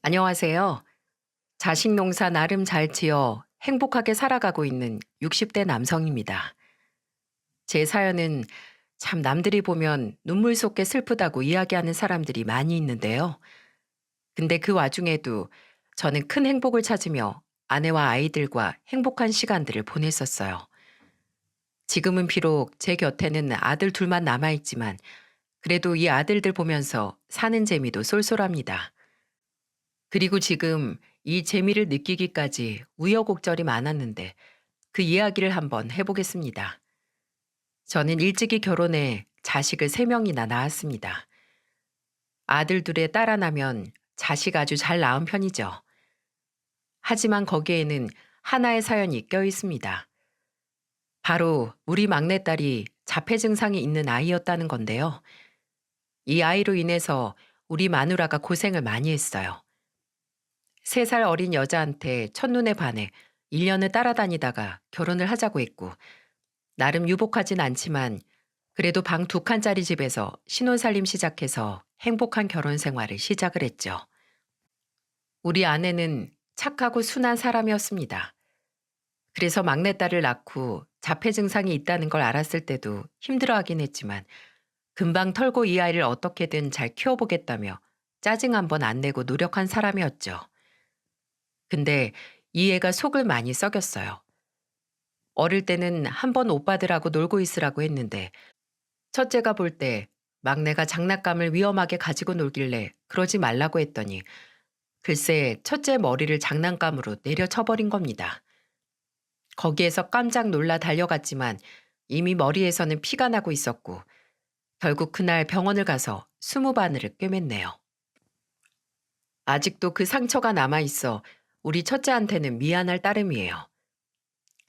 안녕하세요. 자식 농사 나름 잘 지어 행복하게 살아가고 있는 60대 남성입니다. 제 사연은 참 남들이 보면 눈물 쏟게 슬프다고 이야기하는 사람들이 많이 있는데요. 근데 그 와중에도 저는 큰 행복을 찾으며 아내와 아이들과 행복한 시간들을 보냈었어요. 지금은 비록 제 곁에는 아들 둘만 남아있지만 그래도 이 아들들 보면서 사는 재미도 쏠쏠합니다. 그리고 지금 이 재미를 느끼기까지 우여곡절이 많았는데 그 이야기를 한번 해보겠습니다. 저는 일찍이 결혼해 자식을 3명이나 낳았습니다. 아들 둘에 딸 하나면 자식 아주 잘 낳은 편이죠. 하지만 거기에는 하나의 사연이 껴 있습니다. 바로 우리 막내딸이 자폐 증상이 있는 아이였다는 건데요. 이 아이로 인해서 우리 마누라가 고생을 많이 했어요. 3살 어린 여자한테 첫눈에 반해 1년을 따라다니다가 결혼을 하자고 했고, 나름 유복하진 않지만 그래도 방 2칸짜리 집에서 신혼살림 시작해서 행복한 결혼 생활을 시작을 했죠. 우리 아내는 착하고 순한 사람이었습니다. 그래서 막내딸을 낳고 자폐 증상이 있다는 걸 알았을 때도 힘들어하긴 했지만 금방 털고 이 아이를 어떻게든 잘 키워보겠다며 짜증 한 번 안 내고 노력한 사람이었죠. 근데 이 애가 속을 많이 썩였어요. 어릴 때는 한 번 오빠들하고 놀고 있으라고 했는데 첫째가 볼 때 막내가 장난감을 위험하게 가지고 놀길래 그러지 말라고 했더니 글쎄 첫째 머리를 장난감으로 내려쳐버린 겁니다. 거기에서 깜짝 놀라 달려갔지만 이미 머리에서는 피가 나고 있었고 결국 그날 병원을 가서 20바늘을 꿰맸네요. 아직도 그 상처가 남아있어 우리 첫째한테는 미안할 따름이에요.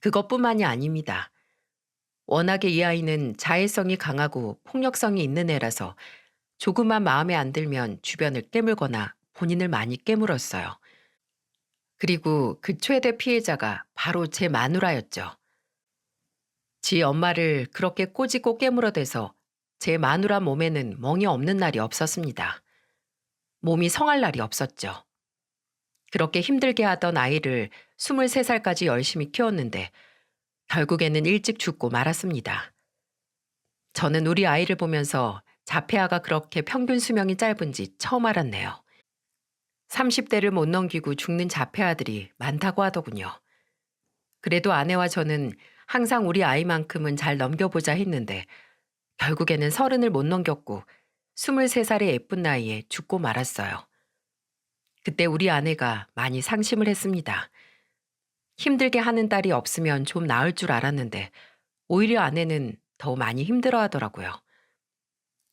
그것뿐만이 아닙니다. 워낙에 이 아이는 자애성이 강하고 폭력성이 있는 애라서 조금만 마음에 안 들면 주변을 깨물거나 본인을 많이 깨물었어요. 그리고 그 최대 피해자가 바로 제 마누라였죠. 지 엄마를 그렇게 꼬집고 깨물어대서 제 마누라 몸에는 멍이 없는 날이 없었습니다. 몸이 성할 날이 없었죠. 그렇게 힘들게 하던 아이를 23살까지 열심히 키웠는데 결국에는 일찍 죽고 말았습니다. 저는 우리 아이를 보면서 자폐아가 그렇게 평균 수명이 짧은지 처음 알았네요. 30대를 못 넘기고 죽는 자폐아들이 많다고 하더군요. 그래도 아내와 저는 항상 우리 아이만큼은 잘 넘겨보자 했는데 결국에는 30을 못 넘겼고 23살의 예쁜 나이에 죽고 말았어요. 그때 우리 아내가 많이 상심을 했습니다. 힘들게 하는 딸이 없으면 좀 나을 줄 알았는데 오히려 아내는 더 많이 힘들어 하더라고요.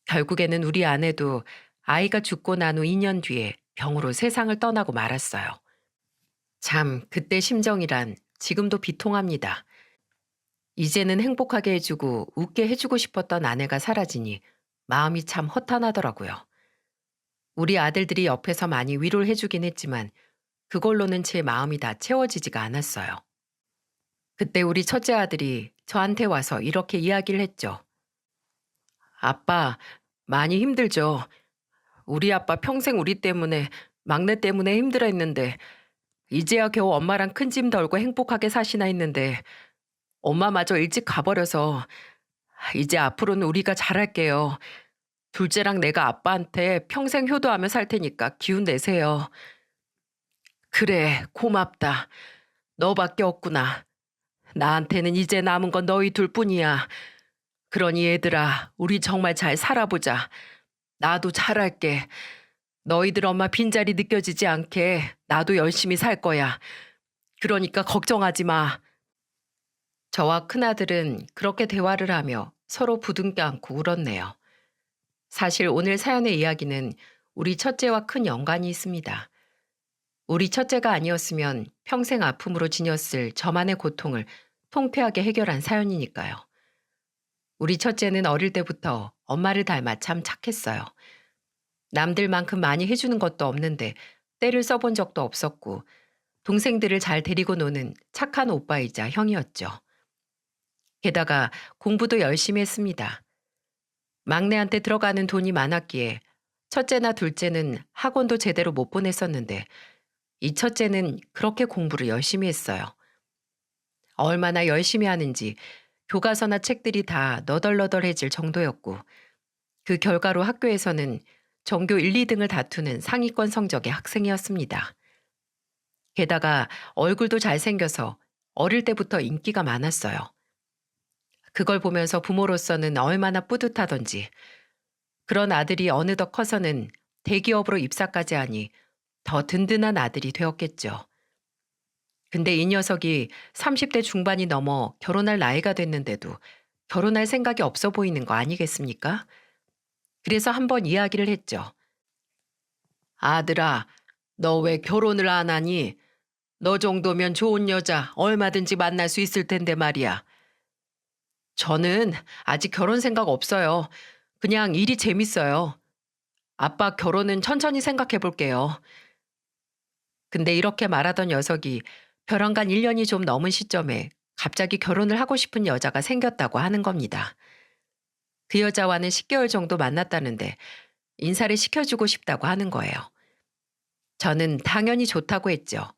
결국에는 우리 아내도 아이가 죽고 난 후 2년 뒤에 병으로 세상을 떠나고 말았어요. 참, 그때 심정이란 지금도 비통합니다. 이제는 행복하게 해주고 웃게 해주고 싶었던 아내가 사라지니 마음이 참 허탄하더라고요. 우리 아들들이 옆에서 많이 위로를 해주긴 했지만 그걸로는 제 마음이 다 채워지지가 않았어요. 그때 우리 첫째 아들이 저한테 와서 이렇게 이야기를 했죠. 아빠, 많이 힘들죠. 우리 아빠 평생 우리 때문에, 막내 때문에 힘들어 했는데, 이제야 겨우 엄마랑 큰 짐 덜고 행복하게 사시나 했는데, 엄마마저 일찍 가버려서, 이제 앞으로는 우리가 잘할게요. 둘째랑 내가 아빠한테 평생 효도하며 살 테니까 기운 내세요. 그래, 고맙다. 너밖에 없구나. 나한테는 이제 남은 건 너희 둘뿐이야. 그러니 얘들아, 우리 정말 잘 살아보자. 나도 잘할게. 너희들 엄마 빈자리 느껴지지 않게 나도 열심히 살 거야. 그러니까 걱정하지 마. 저와 큰아들은 그렇게 대화를 하며 서로 부둥켜 안고 울었네요. 사실 오늘 사연의 이야기는 우리 첫째와 큰 연관이 있습니다. 우리 첫째가 아니었으면 평생 아픔으로 지녔을 저만의 고통을 통쾌하게 해결한 사연이니까요. 우리 첫째는 어릴 때부터 엄마를 닮아 참 착했어요. 남들만큼 많이 해주는 것도 없는데 때를 써본 적도 없었고 동생들을 잘 데리고 노는 착한 오빠이자 형이었죠. 게다가 공부도 열심히 했습니다. 막내한테 들어가는 돈이 많았기에 첫째나 둘째는 학원도 제대로 못 보냈었는데 이 첫째는 그렇게 공부를 열심히 했어요. 얼마나 열심히 하는지 교과서나 책들이 다 너덜너덜해질 정도였고 그 결과로 학교에서는 전교 1, 2등을 다투는 상위권 성적의 학생이었습니다. 게다가 얼굴도 잘생겨서 어릴 때부터 인기가 많았어요. 그걸 보면서 부모로서는 얼마나 뿌듯하던지 그런 아들이 어느덧 커서는 대기업으로 입사까지 하니 더 든든한 아들이 되었겠죠. 근데 이 녀석이 30대 중반이 넘어 결혼할 나이가 됐는데도 결혼할 생각이 없어 보이는 거 아니겠습니까? 그래서 한번 이야기를 했죠. 아들아, 너 왜 결혼을 안 하니? 너 정도면 좋은 여자 얼마든지 만날 수 있을 텐데 말이야. 저는 아직 결혼 생각 없어요. 그냥 일이 재밌어요. 아빠 결혼은 천천히 생각해 볼게요. 근데 이렇게 말하던 녀석이 벼랑간 1년이 좀 넘은 시점에 갑자기 결혼을 하고 싶은 여자가 생겼다고 하는 겁니다. 그 여자와는 10개월 정도 만났다는데 인사를 시켜주고 싶다고 하는 거예요. 저는 당연히 좋다고 했죠.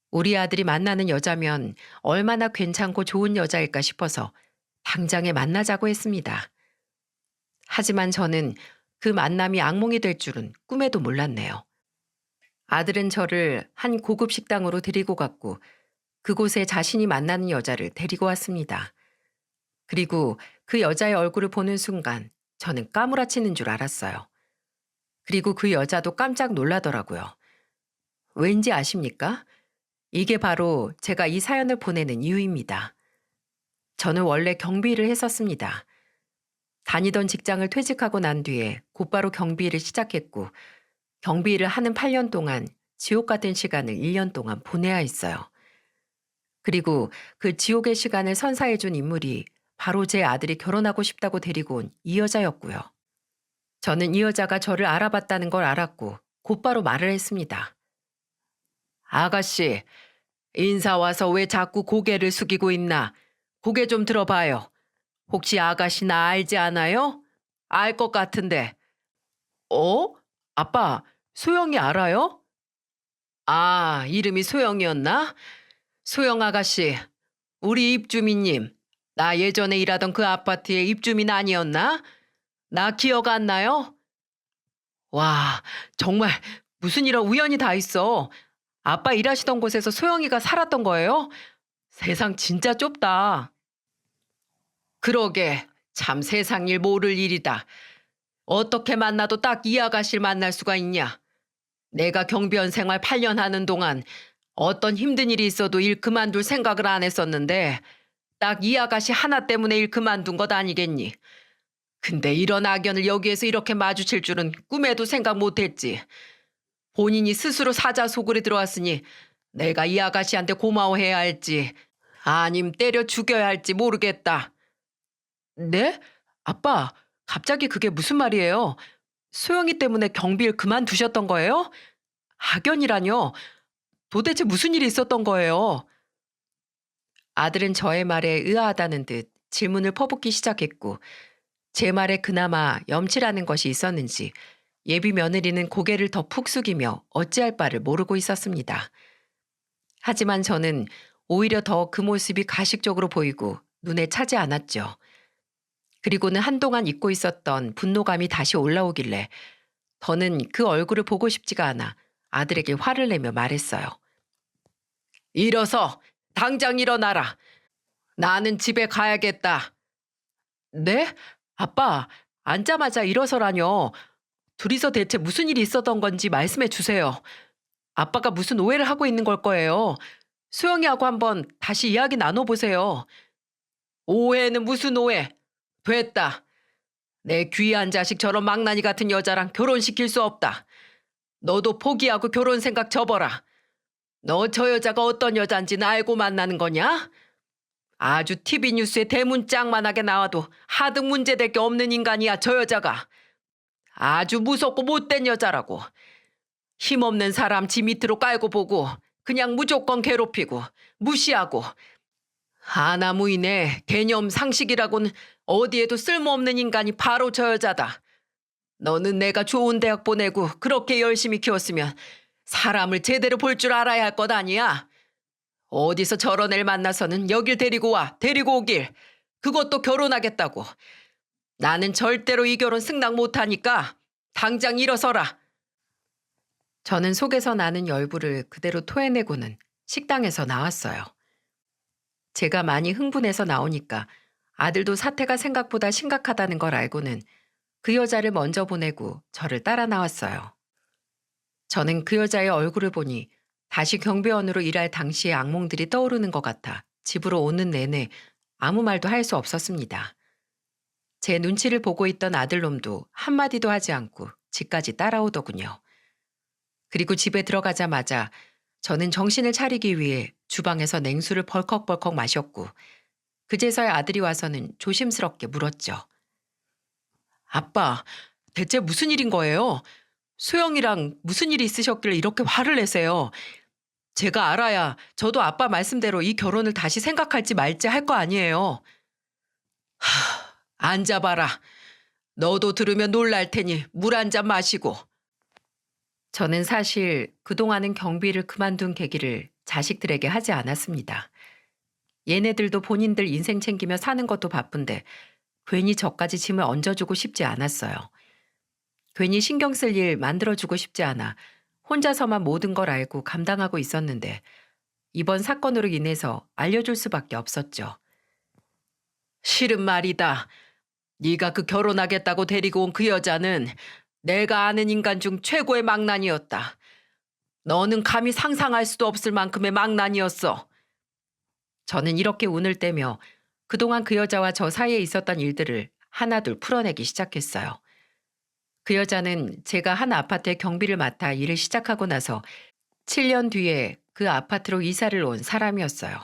우리 아들이 만나는 여자면 얼마나 괜찮고 좋은 여자일까 싶어서 당장에 만나자고 했습니다. 하지만 저는 그 만남이 악몽이 될 줄은 꿈에도 몰랐네요. 아들은 저를 한 고급 식당으로 데리고 갔고 그곳에 자신이 만나는 여자를 데리고 왔습니다. 그리고 그 여자의 얼굴을 보는 순간 저는 까무라치는 줄 알았어요. 그리고 그 여자도 깜짝 놀라더라고요. 왠지 아십니까? 이게 바로 제가 이 사연을 보내는 이유입니다. 저는 원래 경비 일을 했었습니다. 다니던 직장을 퇴직하고 난 뒤에 곧바로 경비 일을 시작했고 경비 일을 하는 8년 동안 지옥 같은 시간을 1년 동안 보내야 했어요. 그리고 그 지옥의 시간을 선사해준 인물이 바로 제 아들이 결혼하고 싶다고 데리고 온 이 여자였고요. 저는 이 여자가 저를 알아봤다는 걸 알았고 곧바로 말을 했습니다. 아가씨, 인사 와서 왜 자꾸 고개를 숙이고 있나? 고개 좀 들어봐요. 혹시 아가씨 나 알지 않아요? 알 것 같은데. 어? 아빠, 소영이 알아요? 아, 이름이 소영이었나? 소영 아가씨, 우리 입주민님. 나 예전에 일하던 그 아파트의 입주민 아니었나? 나 기억 안 나요? 와, 정말 무슨 이런 우연이 다 있어. 아빠 일하시던 곳에서 소영이가 살았던 거예요? 세상 진짜 좁다. 그러게, 참 세상 일 모를 일이다. 어떻게 만나도 딱 이 아가씨를 만날 수가 있냐? 내가 경비원 생활 8년 하는 동안 어떤 힘든 일이 있어도 일 그만둘 생각을 안 했었는데 딱 이 아가씨 하나 때문에 일 그만둔 것 아니겠니? 근데 이런 악연을 여기에서 이렇게 마주칠 줄은 꿈에도 생각 못했지. 본인이 스스로 사자 속으로 들어왔으니 내가 이 아가씨한테 고마워해야 할지 아님 때려 죽여야 할지 모르겠다. 네? 아빠, 갑자기 그게 무슨 말이에요? 소영이 때문에 경비를 그만두셨던 거예요? 악연이라뇨? 도대체 무슨 일이 있었던 거예요? 아들은 저의 말에 의아하다는 듯 질문을 퍼붓기 시작했고 제 말에 그나마 염치라는 것이 있었는지 예비 며느리는 고개를 더 푹 숙이며 어찌할 바를 모르고 있었습니다. 하지만 저는 오히려 더 그 모습이 가식적으로 보이고 눈에 차지 않았죠. 그리고는 한동안 잊고 있었던 분노감이 다시 올라오길래 더는 그 얼굴을 보고 싶지가 않아 아들에게 화를 내며 말했어요. 일어서! 당장 일어나라! 나는 집에 가야겠다. 네? 아빠, 앉자마자 일어서라뇨. 둘이서 대체 무슨 일이 있었던 건지 말씀해 주세요. 아빠가 무슨 오해를 하고 있는 걸 거예요. 소영이하고 한번 다시 이야기 나눠보세요. 오해는 무슨 오해? 됐다. 내 귀한 자식 저런 망나니 같은 여자랑 결혼시킬 수 없다. 너도 포기하고 결혼 생각 접어라. 너 저 여자가 어떤 여잔지는 알고 만나는 거냐? 아주 TV 뉴스에 대문짝만하게 나와도 하등 문제될 게 없는 인간이야 저 여자가. 아주 무섭고 못된 여자라고. 힘없는 사람 지 밑으로 깔고 보고 그냥 무조건 괴롭히고 무시하고 하나무인의 개념 상식이라고는 어디에도 쓸모없는 인간이 바로 저 여자다. 너는 내가 좋은 대학 보내고 그렇게 열심히 키웠으면 사람을 제대로 볼 줄 알아야 할 것 아니야? 어디서 저런 애를 만나서는 여길 데리고 와, 데리고 오길. 그것도 결혼하겠다고. 나는 절대로 이 결혼 승낙 못하니까 당장 일어서라. 저는 속에서 나는 열불을 그대로 토해내고는 식당에서 나왔어요. 제가 많이 흥분해서 나오니까 아들도 사태가 생각보다 심각하다는 걸 알고는 그 여자를 먼저 보내고 저를 따라 나왔어요. 저는 그 여자의 얼굴을 보니 다시 경비원으로 일할 당시의 악몽들이 떠오르는 것 같아 집으로 오는 내내 아무 말도 할 수 없었습니다. 제 눈치를 보고 있던 아들놈도 한마디도 하지 않고 집까지 따라오더군요. 그리고 집에 들어가자마자 저는 정신을 차리기 위해 주방에서 냉수를 벌컥벌컥 마셨고 그제서야 아들이 와서는 조심스럽게 물었죠. 아빠, 대체 무슨 일인 거예요? 소영이랑 무슨 일이 있으셨길래 이렇게 화를 내세요? 제가 알아야 저도 아빠 말씀대로 이 결혼을 다시 생각할지 말지 할 거 아니에요. 앉아봐라. 너도 들으면 놀랄 테니 물 한 잔 마시고. 저는 사실 그동안은 경비를 그만둔 계기를 자식들에게 하지 않았습니다. 얘네들도 본인들 인생 챙기며 사는 것도 바쁜데 괜히 저까지 짐을 얹어주고 싶지 않았어요. 괜히 신경 쓸 일 만들어주고 싶지 않아 혼자서만 모든 걸 알고 감당하고 있었는데 이번 사건으로 인해서 알려줄 수밖에 없었죠. 싫은 말이다. 네가 그 결혼하겠다고 데리고 온 그 여자는 내가 아는 인간 중 최고의 망난이었다. 너는 감히 상상할 수도 없을 만큼의 망난이었어. 저는 이렇게 운을 떼며 그동안 그 여자와 저 사이에 있었던 일들을 하나둘 풀어내기 시작했어요. 그 여자는 제가 한 아파트의 경비를 맡아 일을 시작하고 나서 7년 뒤에 그 아파트로 이사를 온 사람이었어요.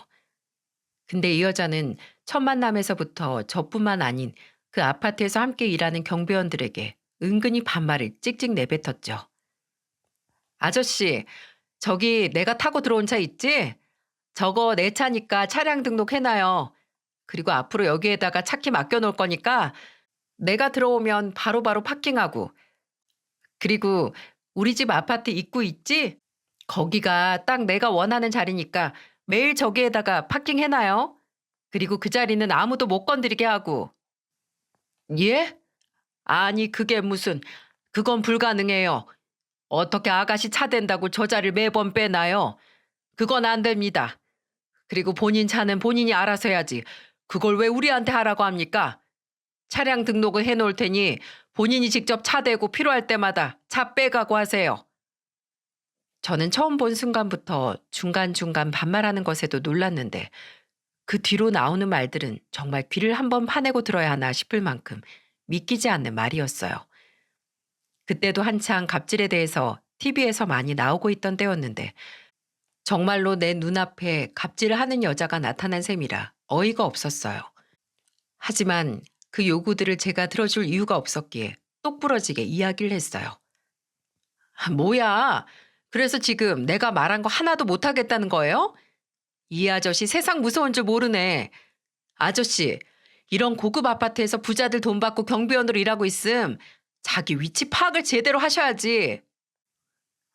근데 이 여자는 첫 만남에서부터 저뿐만 아닌 그 아파트에서 함께 일하는 경비원들에게 은근히 반말을 찍찍 내뱉었죠. 아저씨, 저기 내가 타고 들어온 차 있지? 저거 내 차니까 차량 등록해놔요. 그리고 앞으로 여기에다가 차키 맡겨놓을 거니까 내가 들어오면 바로바로 파킹하고. 그리고 우리 집 아파트 입구 있지? 거기가 딱 내가 원하는 자리니까 매일 저기에다가 파킹해놔요. 그리고 그 자리는 아무도 못 건드리게 하고. 예? 아니 그게 무슨, 그건 불가능해요. 어떻게 아가씨 차 댄다고 저 자리를 매번 빼놔요. 그건 안 됩니다. 그리고 본인 차는 본인이 알아서 해야지. 그걸 왜 우리한테 하라고 합니까? 차량 등록을 해놓을 테니 본인이 직접 차 대고 필요할 때마다 차 빼가고 하세요. 저는 처음 본 순간부터 중간중간 반말하는 것에도 놀랐는데 그 뒤로 나오는 말들은 정말 귀를 한번 파내고 들어야 하나 싶을 만큼 믿기지 않는 말이었어요. 그때도 한창 갑질에 대해서 TV에서 많이 나오고 있던 때였는데 정말로 내 눈앞에 갑질을 하는 여자가 나타난 셈이라 어이가 없었어요. 하지만 그 요구들을 제가 들어줄 이유가 없었기에 똑부러지게 이야기를 했어요. 뭐야? 그래서 지금 내가 말한 거 하나도 못하겠다는 거예요? 이 아저씨 세상 무서운 줄 모르네. 아저씨, 이런 고급 아파트에서 부자들 돈 받고 경비원으로 일하고 있음 자기 위치 파악을 제대로 하셔야지.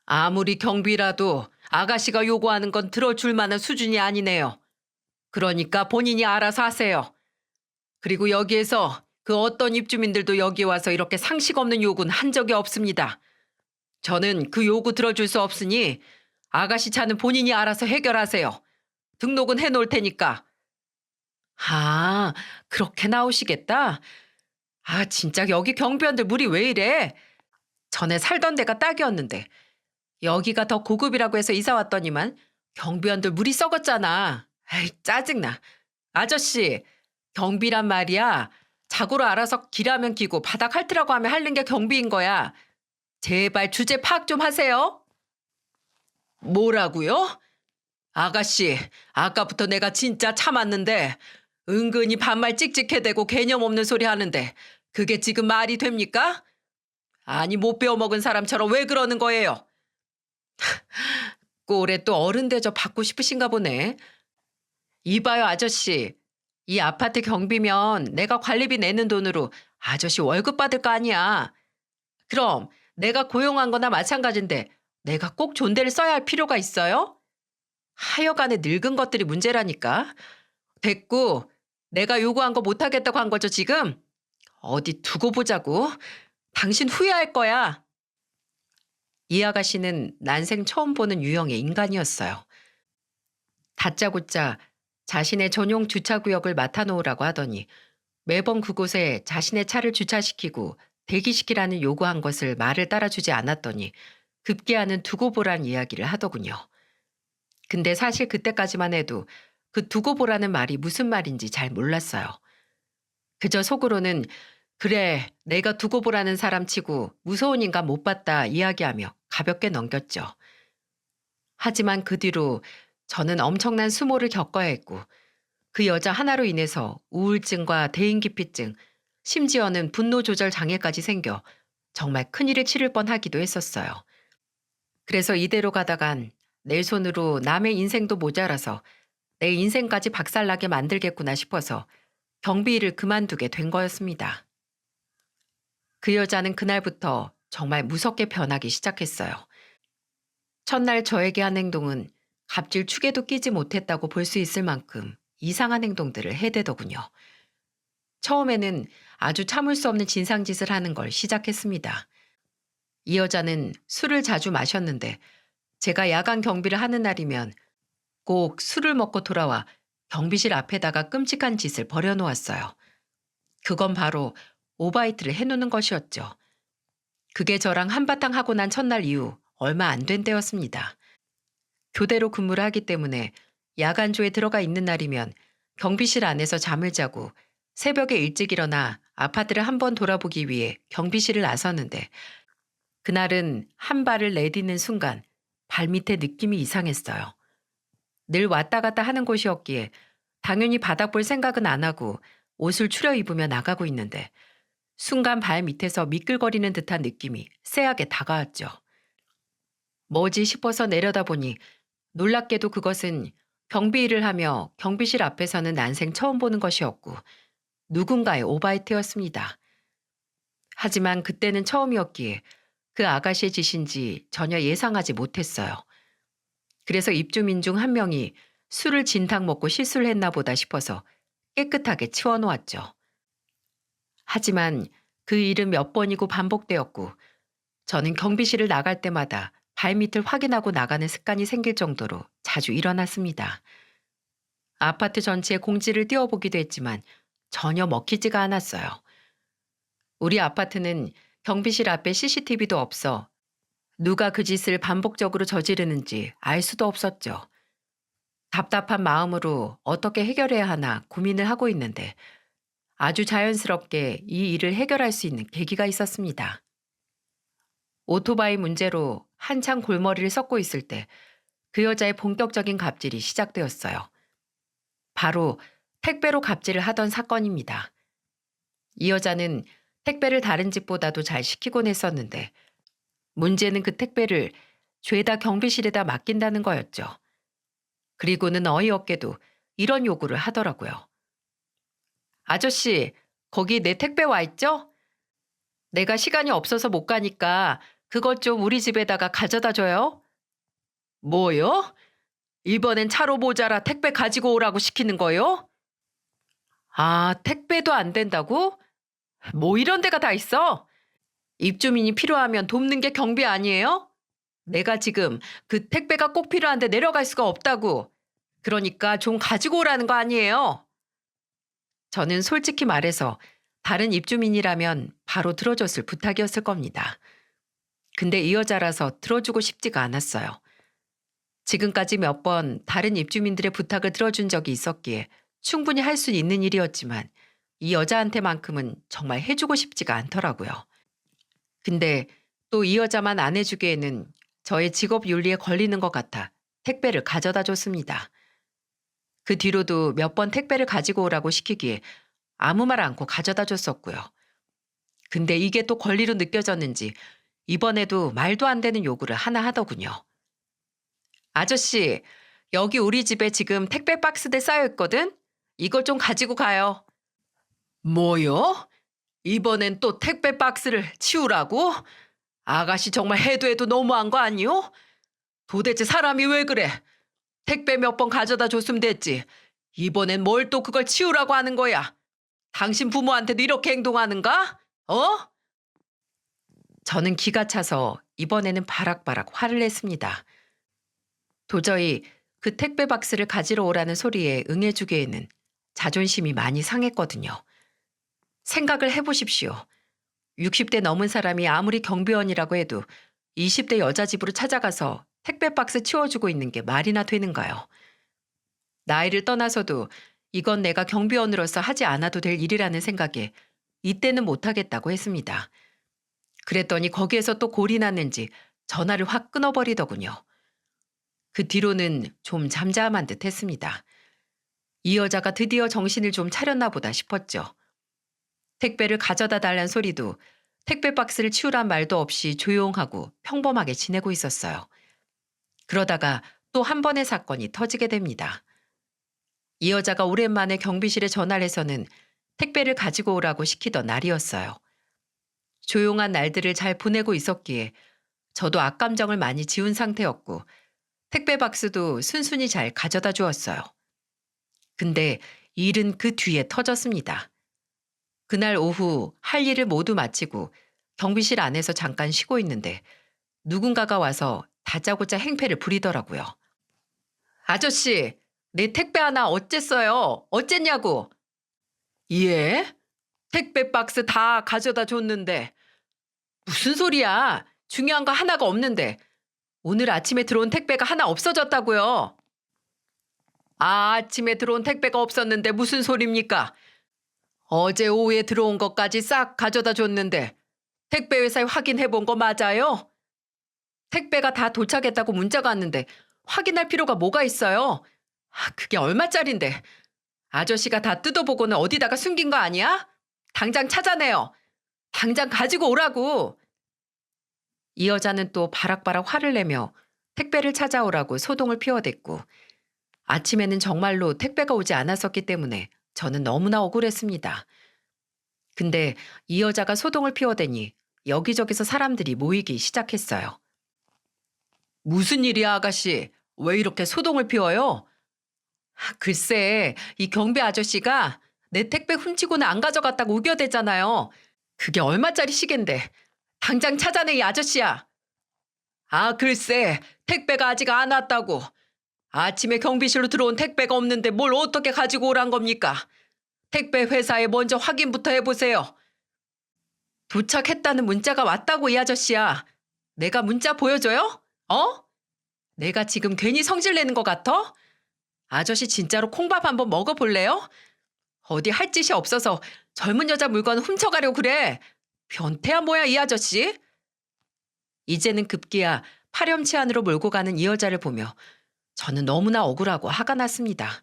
아무리 경비라도 아가씨가 요구하는 건 들어줄 만한 수준이 아니네요. 그러니까 본인이 알아서 하세요. 그리고 여기에서 그 어떤 입주민들도 여기 와서 이렇게 상식 없는 요구는 한 적이 없습니다. 저는 그 요구 들어줄 수 없으니 아가씨 차는 본인이 알아서 해결하세요. 등록은 해놓을 테니까. 아, 그렇게 나오시겠다? 아, 진짜 여기 경비원들 물이 왜 이래? 전에 살던 데가 딱이었는데 여기가 더 고급이라고 해서 이사 왔더니만 경비원들 물이 썩었잖아. 에이, 짜증나. 아저씨, 경비란 말이야. 자고로 알아서 기라면 기고 바닥 핥으라고 하면 핥는 게 경비인 거야. 제발 주제 파악 좀 하세요. 뭐라고요? 아가씨, 아까부터 내가 진짜 참았는데 은근히 반말 찍찍해대고 개념 없는 소리 하는데 그게 지금 말이 됩니까? 아니 못 배워먹은 사람처럼 왜 그러는 거예요? 꼴에 또 어른 대접 받고 싶으신가 보네. 이봐요 아저씨. 이 아파트 경비면 내가 관리비 내는 돈으로 아저씨 월급 받을 거 아니야. 그럼 내가 고용한 거나 마찬가지인데 내가 꼭 존대를 써야 할 필요가 있어요? 하여간에 늙은 것들이 문제라니까. 됐고, 내가 요구한 거 못하겠다고 한 거죠, 지금? 어디 두고 보자고. 당신 후회할 거야. 이 아가씨는 난생 처음 보는 유형의 인간이었어요. 다짜고짜 자신의 전용 주차구역을 맡아놓으라고 하더니 매번 그곳에 자신의 차를 주차시키고 대기시키라는 요구한 것을 말을 따라주지 않았더니 급기야는 두고 보란 이야기를 하더군요. 근데 사실 그때까지만 해도 그 두고 보라는 말이 무슨 말인지 잘 몰랐어요. 그저 속으로는 그래, 내가 두고 보라는 사람 치고 무서운 인간 못 봤다 이야기하며 가볍게 넘겼죠. 하지만 그 뒤로 저는 엄청난 수모를 겪어야 했고 그 여자 하나로 인해서 우울증과 대인기피증, 심지어는 분노 조절 장애까지 생겨 정말 큰일을 치를 뻔하기도 했었어요. 그래서 이대로 가다간 내 손으로 남의 인생도 모자라서 내 인생까지 박살나게 만들겠구나 싶어서 경비 일을 그만두게 된 거였습니다. 그 여자는 그날부터 정말 무섭게 변하기 시작했어요. 첫날 저에게 한 행동은 갑질 축에도 끼지 못했다고 볼 수 있을 만큼 이상한 행동들을 해대더군요. 처음에는 아주 참을 수 없는 진상짓을 하는 걸 시작했습니다. 이 여자는 술을 자주 마셨는데 제가 야간 경비를 하는 날이면 꼭 술을 먹고 돌아와 경비실 앞에다가 끔찍한 짓을 벌여놓았어요. 그건 바로 오바이트를 해놓는 것이었죠. 그게 저랑 한바탕 하고 난 첫날 이후 얼마 안 된 때였습니다. 교대로 근무를 하기 때문에 야간조에 들어가 있는 날이면 경비실 안에서 잠을 자고 새벽에 일찍 일어나 아파트를 한번 돌아보기 위해 경비실을 나섰는데 그날은 한 발을 내딛는 순간 발밑에 느낌이 이상했어요. 늘 왔다 갔다 하는 곳이었기에 당연히 바닥 볼 생각은 안 하고 옷을 추려입으며 나가고 있는데 순간 발 밑에서 미끌거리는 듯한 느낌이 쎄하게 다가왔죠. 뭐지 싶어서 내려다보니 놀랍게도 그것은 경비 일을 하며 경비실 앞에서는 난생 처음 보는 것이었고 누군가의 오바이트였습니다. 하지만 그때는 처음이었기에 그 아가씨의 짓인지 전혀 예상하지 못했어요. 그래서 입주민 중 한 명이 술을 진탕 먹고 실수를 했나 보다 싶어서 깨끗하게 치워놓았죠. 하지만 그 일은 몇 번이고 반복되었고 저는 경비실을 나갈 때마다 발밑을 확인하고 나가는 습관이 생길 정도로 자주 일어났습니다. 아파트 전체에 공지를 띄워보기도 했지만 전혀 먹히지가 않았어요. 우리 아파트는 경비실 앞에 CCTV도 없어 누가 그 짓을 반복적으로 저지르는지 알 수도 없었죠. 답답한 마음으로 어떻게 해결해야 하나 고민을 하고 있는데 아주 자연스럽게 이 일을 해결할 수 있는 계기가 있었습니다. 오토바이 문제로 한창 골머리를 썩고 있을 때 그 여자의 본격적인 갑질이 시작되었어요. 바로 택배로 갑질을 하던 사건입니다. 이 여자는 택배를 다른 집보다도 잘 시키곤 했었는데 문제는 그 택배를 죄다 경비실에다 맡긴다는 거였죠. 그리고는 어이없게도 이런 요구를 하더라고요. 아저씨, 거기 내 택배 와 있죠? 내가 시간이 없어서 못 가니까 그것 좀 우리 집에다가 가져다 줘요. 뭐요? 이번엔 차로 모자라 택배 가지고 오라고 시키는 거요? 아, 택배도 안 된다고? 뭐 이런 데가 다 있어? 입주민이 필요하면 돕는 게 경비 아니에요? 내가 지금 그 택배가 꼭 필요한데 내려갈 수가 없다고. 그러니까 좀 가지고 오라는 거 아니에요? 저는 솔직히 말해서 다른 입주민이라면 바로 들어줬을 부탁이었을 겁니다. 근데 이 여자라서 들어주고 싶지가 않았어요. 지금까지 몇 번 다른 입주민들의 부탁을 들어준 적이 있었기에 충분히 할 수 있는 일이었지만 이 여자한테만큼은 정말 해주고 싶지가 않더라고요. 근데 또 이 여자만 안 해주기에는 저의 직업 윤리에 걸리는 것 같아 택배를 가져다 줬습니다. 그 뒤로도 몇 번 택배를 가지고 오라고 시키기에 아무 말 않고 가져다 줬었고요. 근데 이게 또 권리로 느껴졌는지 이번에도 말도 안 되는 요구를 하나 하더군요. 아저씨, 여기 우리 집에 지금 택배 박스들 쌓여 있거든? 이걸 좀 가지고 가요. 뭐요? 이번엔 또 택배 박스를 치우라고? 아가씨 정말 해도 해도 너무한 거 아니요? 도대체 사람이 왜 그래? 택배 몇 번 가져다 줬으면 됐지. 이번엔 뭘 또 그걸 치우라고 하는 거야? 당신 부모한테도 이렇게 행동하는가? 어? 저는 기가 차서 이번에는 바락바락 화를 냈습니다. 도저히 그 택배 박스를 가지러 오라는 소리에 응해주기에는 자존심이 많이 상했거든요. 생각을 해보십시오. 60대 넘은 사람이 아무리 경비원이라고 해도 20대 여자 집으로 찾아가서 택배 박스 치워주고 있는 게 말이나 되는가요? 나이를 떠나서도 이건 내가 경비원으로서 하지 않아도 될 일이라는 생각에 이때는 못하겠다고 했습니다. 그랬더니 거기에서 또 골이 났는지 전화를 확 끊어버리더군요. 그 뒤로는 좀 잠잠한 듯 했습니다. 이 여자가 드디어 정신을 좀 차렸나 보다 싶었죠. 택배를 가져다 달란 소리도 택배 박스를 치우란 말도 없이 조용하고 평범하게 지내고 있었어요. 그러다가 또 한 번의 사건이 터지게 됩니다. 이 여자가 오랜만에 경비실에 전화를 해서는 택배를 가지고 오라고 시키던 날이었어요. 조용한 날들을 잘 보내고 있었기에 저도 악감정을 많이 지운 상태였고 택배 박스도 순순히 잘 가져다 주었어요. 근데 일은 그 뒤에 터졌습니다. 그날 오후 할 일을 모두 마치고 경비실 안에서 잠깐 쉬고 있는데 누군가가 와서 다짜고짜 행패를 부리더라고요. 아저씨, 내 택배 하나 어쨌어요? 어쨌냐고? 예? 택배 박스 다 가져다 줬는데. 무슨 소리야? 중요한 거 하나가 없는데. 오늘 아침에 들어온 택배가 하나 없어졌다고요. 아, 아침에 들어온 택배가 없었는데 무슨 소리입니까? 어제 오후에 들어온 것까지 싹 가져다 줬는데 택배 회사에 확인해 본 거 맞아요? 택배가 다 도착했다고 문자가 왔는데 확인할 필요가 뭐가 있어요? 아, 그게 얼마짜린데. 아저씨가 다 뜯어보고는 어디다가 숨긴 거 아니야? 당장 찾아내요. 당장 가지고 오라고. 이 여자는 또 바락바락 화를 내며 택배를 찾아오라고 소동을 피워댔고 아침에는 정말로 택배가 오지 않았었기 때문에 저는 너무나 억울했습니다. 근데 이 여자가 소동을 피워대니 여기저기서 사람들이 모이기 시작했어요. 무슨 일이야, 아가씨? 왜 이렇게 소동을 피워요? 아, 글쎄, 이 경비 아저씨가 내 택배 훔치고는 안 가져갔다고 우겨대잖아요. 그게 얼마짜리 시계인데. 당장 찾아내, 이 아저씨야. 아, 글쎄, 택배가 아직 안 왔다고. 아침에 경비실로 들어온 택배가 없는데 뭘 어떻게 가지고 오란 겁니까? 택배 회사에 먼저 확인부터 해보세요. 도착했다는 문자가 왔다고, 이 아저씨야. 내가 문자 보여줘요? 어? 내가 지금 괜히 성질 내는 것 같아? 아저씨 진짜로 콩밥 한번 먹어볼래요? 어디 할 짓이 없어서 젊은 여자 물건 훔쳐가려고 그래. 변태야 뭐야 이 아저씨? 이제는 급기야 파렴치 안으로 몰고 가는 이 여자를 보며 저는 너무나 억울하고 화가 났습니다.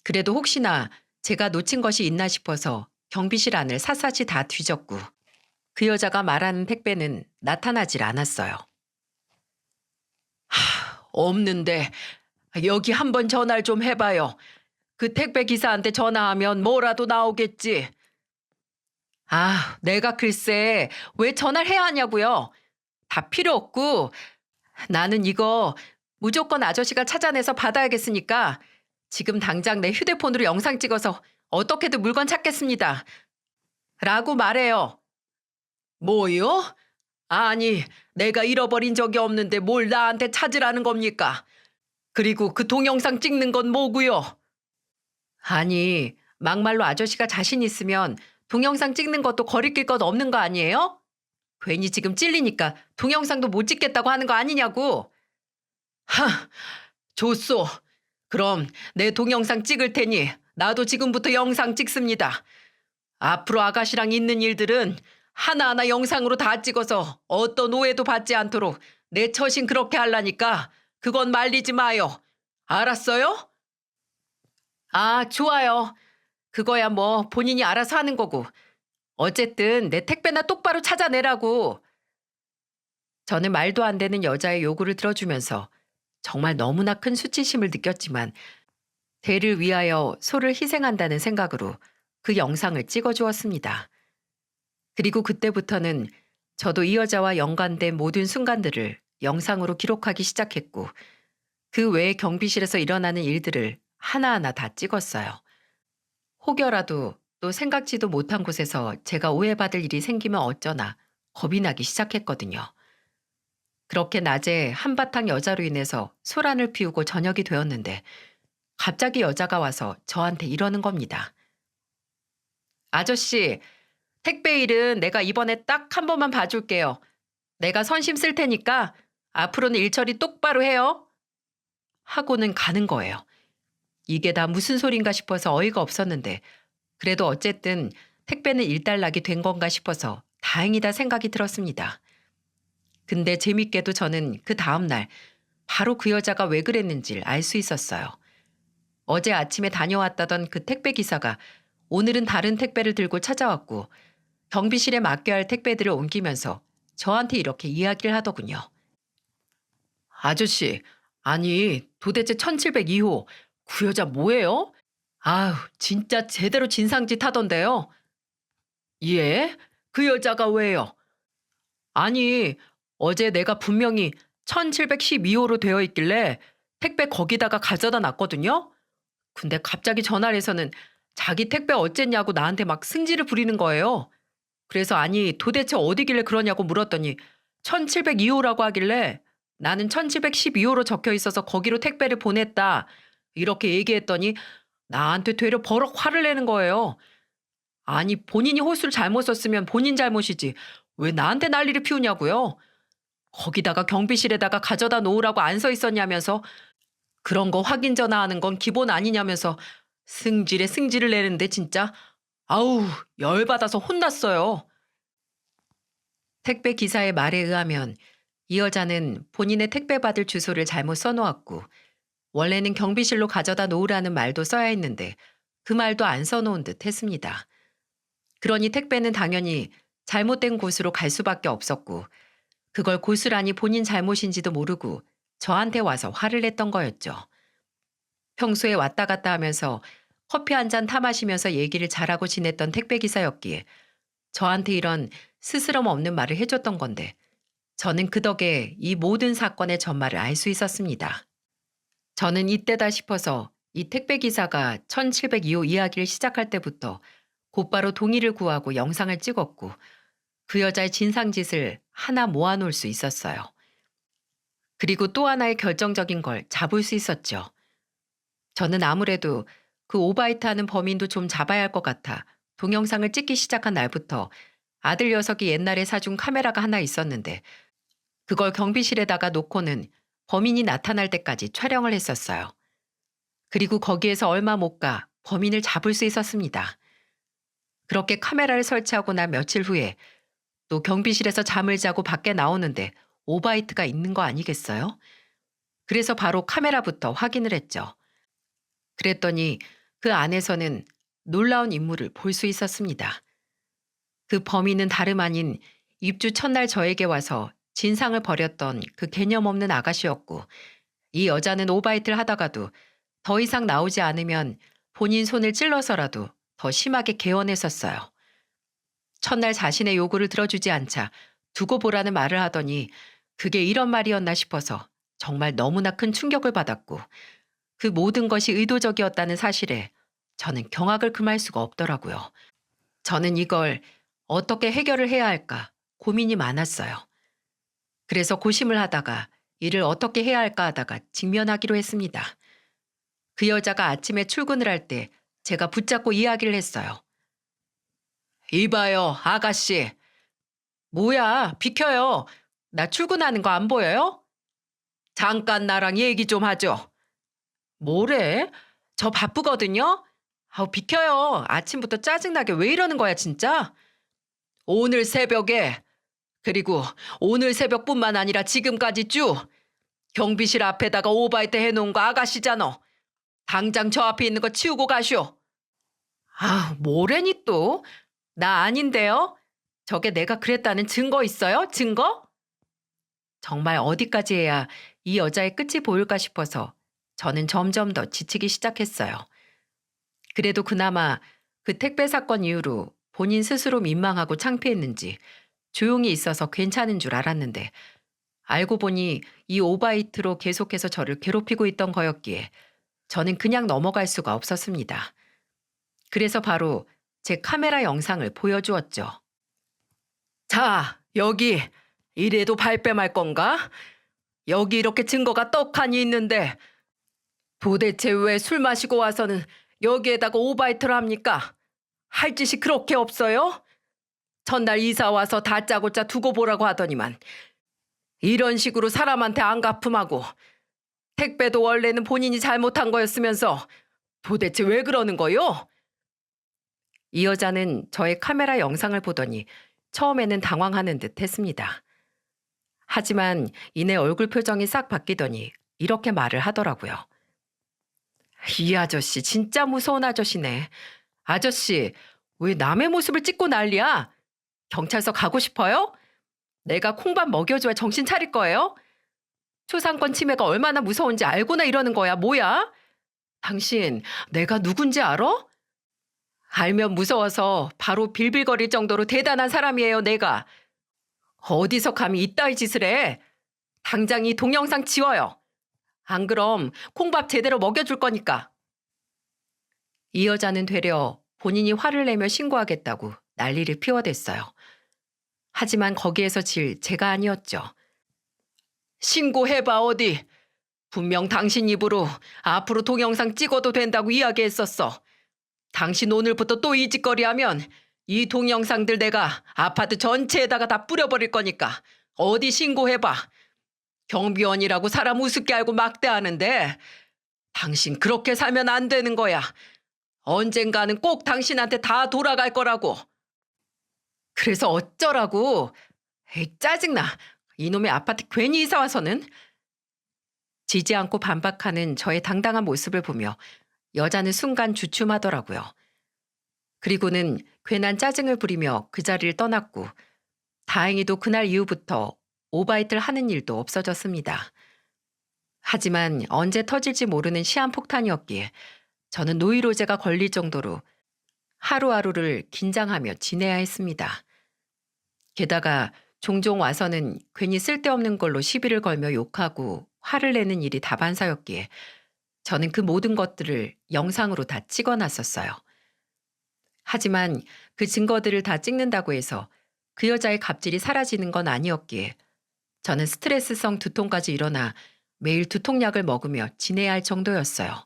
그래도 혹시나 제가 놓친 것이 있나 싶어서 경비실 안을 샅샅이 다 뒤졌고 그 여자가 말하는 택배는 나타나질 않았어요. 없는데 여기 한번 전화를 좀 해봐요. 그 택배 기사한테 전화하면 뭐라도 나오겠지. 아, 내가 글쎄 왜 전화를 해야 하냐고요. 다 필요 없고 나는 이거 무조건 아저씨가 찾아내서 받아야겠으니까 지금 당장 내 휴대폰으로 영상 찍어서 어떻게든 물건 찾겠습니다. 라고 말해요. 뭐요? 아니, 내가 잃어버린 적이 없는데 뭘 나한테 찾으라는 겁니까? 그리고 그 동영상 찍는 건 뭐고요? 아니, 막말로 아저씨가 자신 있으면 동영상 찍는 것도 거리낄 것 없는 거 아니에요? 괜히 지금 찔리니까 동영상도 못 찍겠다고 하는 거 아니냐고. 하, 좋소. 그럼 내 동영상 찍을 테니 나도 지금부터 영상 찍습니다. 앞으로 아가씨랑 있는 일들은 하나하나 영상으로 다 찍어서 어떤 오해도 받지 않도록 내 처신 그렇게 하려니까 그건 말리지 마요. 알았어요? 아, 좋아요. 그거야 뭐 본인이 알아서 하는 거고. 어쨌든 내 택배나 똑바로 찾아내라고. 저는 말도 안 되는 여자의 요구를 들어주면서 정말 너무나 큰 수치심을 느꼈지만 대를 위하여 소를 희생한다는 생각으로 그 영상을 찍어주었습니다. 그리고 그때부터는 저도 이 여자와 연관된 모든 순간들을 영상으로 기록하기 시작했고, 그 외에 경비실에서 일어나는 일들을 하나하나 다 찍었어요. 혹여라도 또 생각지도 못한 곳에서 제가 오해받을 일이 생기면 어쩌나 겁이 나기 시작했거든요. 그렇게 낮에 한바탕 여자로 인해서 소란을 피우고 저녁이 되었는데 갑자기 여자가 와서 저한테 이러는 겁니다. 아저씨, 택배 일은 내가 이번에 딱 한 번만 봐줄게요. 내가 선심 쓸 테니까 앞으로는 일 처리 똑바로 해요. 하고는 가는 거예요. 이게 다 무슨 소린가 싶어서 어이가 없었는데 그래도 어쨌든 택배는 일단락이 된 건가 싶어서 다행이다 생각이 들었습니다. 근데 재밌게도 저는 그 다음날 바로 그 여자가 왜 그랬는지를 알 수 있었어요. 어제 아침에 다녀왔다던 그 택배 기사가 오늘은 다른 택배를 들고 찾아왔고 경비실에 맡겨야 할 택배들을 옮기면서 저한테 이렇게 이야기를 하더군요. 아저씨, 아니 도대체 1702호 그 여자 뭐예요? 아휴, 진짜 제대로 진상짓 하던데요. 예? 그 여자가 왜요? 아니, 어제 내가 분명히 1712호로 되어 있길래 택배 거기다가 가져다 놨거든요? 근데 갑자기 전화를 해서는 자기 택배 어쨌냐고 나한테 막 승질을 부리는 거예요. 그래서 아니 도대체 어디길래 그러냐고 물었더니 1702호라고 하길래 나는 1712호로 적혀 있어서 거기로 택배를 보냈다. 이렇게 얘기했더니 나한테 되려 버럭 화를 내는 거예요. 아니 본인이 호수를 잘못 썼으면 본인 잘못이지. 왜 나한테 난리를 피우냐고요. 거기다가 경비실에다가 가져다 놓으라고 안 써 있었냐면서 그런 거 확인 전화하는 건 기본 아니냐면서 승질에 승질을 내는데 진짜 아우 열받아서 혼났어요. 택배 기사의 말에 의하면 이 여자는 본인의 택배 받을 주소를 잘못 써놓았고 원래는 경비실로 가져다 놓으라는 말도 써야 했는데 그 말도 안 써놓은 듯 했습니다. 그러니 택배는 당연히 잘못된 곳으로 갈 수밖에 없었고 그걸 고스란히 본인 잘못인지도 모르고 저한테 와서 화를 냈던 거였죠. 평소에 왔다 갔다 하면서 커피 한 잔 타 마시면서 얘기를 잘하고 지냈던 택배기사였기에 저한테 이런 스스럼 없는 말을 해줬던 건데 저는 그 덕에 이 모든 사건의 전말을 알 수 있었습니다. 저는 이때다 싶어서 이 택배기사가 1702호 이야기를 시작할 때부터 곧바로 동의를 구하고 영상을 찍었고 그 여자의 진상짓을 하나 모아놓을 수 있었어요. 그리고 또 하나의 결정적인 걸 잡을 수 있었죠. 저는 아무래도 그 오바이트 하는 범인도 좀 잡아야 할 것 같아 동영상을 찍기 시작한 날부터 아들 녀석이 옛날에 사준 카메라가 하나 있었는데 그걸 경비실에다가 놓고는 범인이 나타날 때까지 촬영을 했었어요. 그리고 거기에서 얼마 못 가 범인을 잡을 수 있었습니다. 그렇게 카메라를 설치하고 난 며칠 후에 또 경비실에서 잠을 자고 밖에 나오는데 오바이트가 있는 거 아니겠어요? 그래서 바로 카메라부터 확인을 했죠. 그랬더니 그 안에서는 놀라운 인물을 볼 수 있었습니다. 그 범인은 다름 아닌 입주 첫날 저에게 와서 진상을 벌였던 그 개념 없는 아가씨였고 이 여자는 오바이트를 하다가도 더 이상 나오지 않으면 본인 손을 찔러서라도 더 심하게 개원했었어요. 첫날 자신의 요구를 들어주지 않자 두고 보라는 말을 하더니 그게 이런 말이었나 싶어서 정말 너무나 큰 충격을 받았고 그 모든 것이 의도적이었다는 사실에 저는 경악을 금할 수가 없더라고요. 저는 이걸 어떻게 해결을 해야 할까 고민이 많았어요. 그래서 고심을 하다가 이를 어떻게 해야 할까 하다가 직면하기로 했습니다. 그 여자가 아침에 출근을 할 때 제가 붙잡고 이야기를 했어요. 이봐요, 아가씨. 뭐야, 비켜요. 나 출근하는 거 안 보여요? 잠깐 나랑 얘기 좀 하죠. 뭐래? 저 바쁘거든요? 아우, 비켜요. 아침부터 짜증나게 왜 이러는 거야, 진짜? 오늘 새벽에, 그리고 오늘 새벽뿐만 아니라 지금까지 쭉 경비실 앞에다가 오바이트 해놓은 거 아가씨잖아. 당장 저 앞에 있는 거 치우고 가쇼. 아, 뭐래니 또? 나 아닌데요? 저게 내가 그랬다는 증거 있어요? 증거? 정말 어디까지 해야 이 여자의 끝이 보일까 싶어서 저는 점점 더 지치기 시작했어요. 그래도 그나마 그 택배 사건 이후로 본인 스스로 민망하고 창피했는지 조용히 있어서 괜찮은 줄 알았는데 알고 보니 이 오바이트로 계속해서 저를 괴롭히고 있던 거였기에 저는 그냥 넘어갈 수가 없었습니다. 그래서 바로 제 카메라 영상을 보여주었죠. 자, 여기 이래도 발뺌할 건가? 여기 이렇게 증거가 떡하니 있는데 도대체 왜 술 마시고 와서는 여기에다가 오바이트를 합니까? 할 짓이 그렇게 없어요? 전날 이사 와서 다짜고짜 두고 보라고 하더니만 이런 식으로 사람한테 안 갚음하고 택배도 원래는 본인이 잘못한 거였으면서 도대체 왜 그러는 거요? 이 여자는 저의 카메라 영상을 보더니 처음에는 당황하는 듯 했습니다. 하지만 이내 얼굴 표정이 싹 바뀌더니 이렇게 말을 하더라고요. 이 아저씨 진짜 무서운 아저씨네. 아저씨, 왜 남의 모습을 찍고 난리야? 경찰서 가고 싶어요? 내가 콩밥 먹여줘야 정신 차릴 거예요? 초상권 침해가 얼마나 무서운지 알고나 이러는 거야, 뭐야? 당신, 내가 누군지 알아? 알면 무서워서 바로 빌빌거릴 정도로 대단한 사람이에요, 내가. 어디서 감히 이따위 짓을 해? 당장 이 동영상 지워요. 안 그럼 콩밥 제대로 먹여줄 거니까. 이 여자는 되려 본인이 화를 내며 신고하겠다고 난리를 피워댔어요. 하지만 거기에서 질 제가 아니었죠. 신고해봐 어디. 분명 당신 입으로 앞으로 동영상 찍어도 된다고 이야기했었어. 당신 오늘부터 또 이 짓거리 하면 이 동영상들 내가 아파트 전체에다가 다 뿌려버릴 거니까 어디 신고해봐. 경비원이라고 사람 우습게 알고 막대하는데 당신 그렇게 살면 안 되는 거야. 언젠가는 꼭 당신한테 다 돌아갈 거라고. 그래서 어쩌라고. 에이, 짜증나. 이놈의 아파트 괜히 이사 와서는. 지지 않고 반박하는 저의 당당한 모습을 보며 여자는 순간 주춤하더라고요. 그리고는 괜한 짜증을 부리며 그 자리를 떠났고 다행히도 그날 이후부터 오바이트를 하는 일도 없어졌습니다. 하지만 언제 터질지 모르는 시한폭탄이었기에 저는 노이로제가 걸릴 정도로 하루하루를 긴장하며 지내야 했습니다. 게다가 종종 와서는 괜히 쓸데없는 걸로 시비를 걸며 욕하고 화를 내는 일이 다반사였기에 저는 그 모든 것들을 영상으로 다 찍어놨었어요. 하지만 그 증거들을 다 찍는다고 해서 그 여자의 갑질이 사라지는 건 아니었기에 저는 스트레스성 두통까지 일어나 매일 두통약을 먹으며 지내야 할 정도였어요.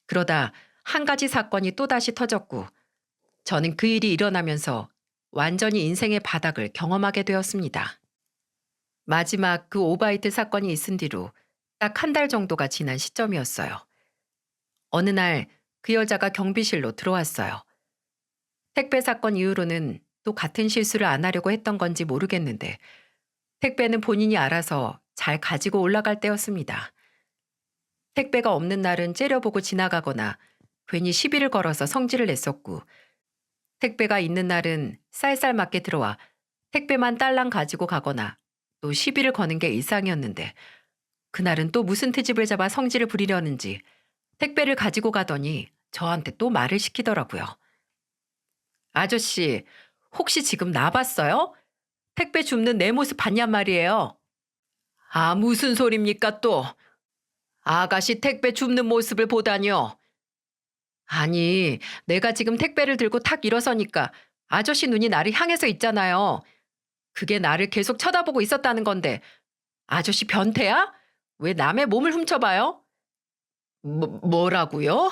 그러다 한 가지 사건이 또다시 터졌고 저는 그 일이 일어나면서 완전히 인생의 바닥을 경험하게 되었습니다. 마지막 그 오바이트 사건이 있은 뒤로 딱 한 달 정도가 지난 시점이었어요. 어느 날 그 여자가 경비실로 들어왔어요. 택배 사건 이후로는 또 같은 실수를 안 하려고 했던 건지 모르겠는데 택배는 본인이 알아서 잘 가지고 올라갈 때였습니다. 택배가 없는 날은 째려보고 지나가거나 괜히 시비를 걸어서 성질을 냈었고 택배가 있는 날은 쌀쌀맞게 들어와 택배만 딸랑 가지고 가거나 또 시비를 거는 게 일상이었는데 그날은 또 무슨 트집을 잡아 성질을 부리려는지 택배를 가지고 가더니 저한테 또 말을 시키더라고요. 아저씨, 혹시 지금 나 봤어요? 택배 줍는 내 모습 봤냔 말이에요. 아, 무슨 소립니까 또. 아가씨 택배 줍는 모습을 보다니요. 아니, 내가 지금 택배를 들고 탁 일어서니까 아저씨 눈이 나를 향해서 있잖아요. 그게 나를 계속 쳐다보고 있었다는 건데 아저씨 변태야? 왜 남의 몸을 훔쳐봐요? 뭐라고요?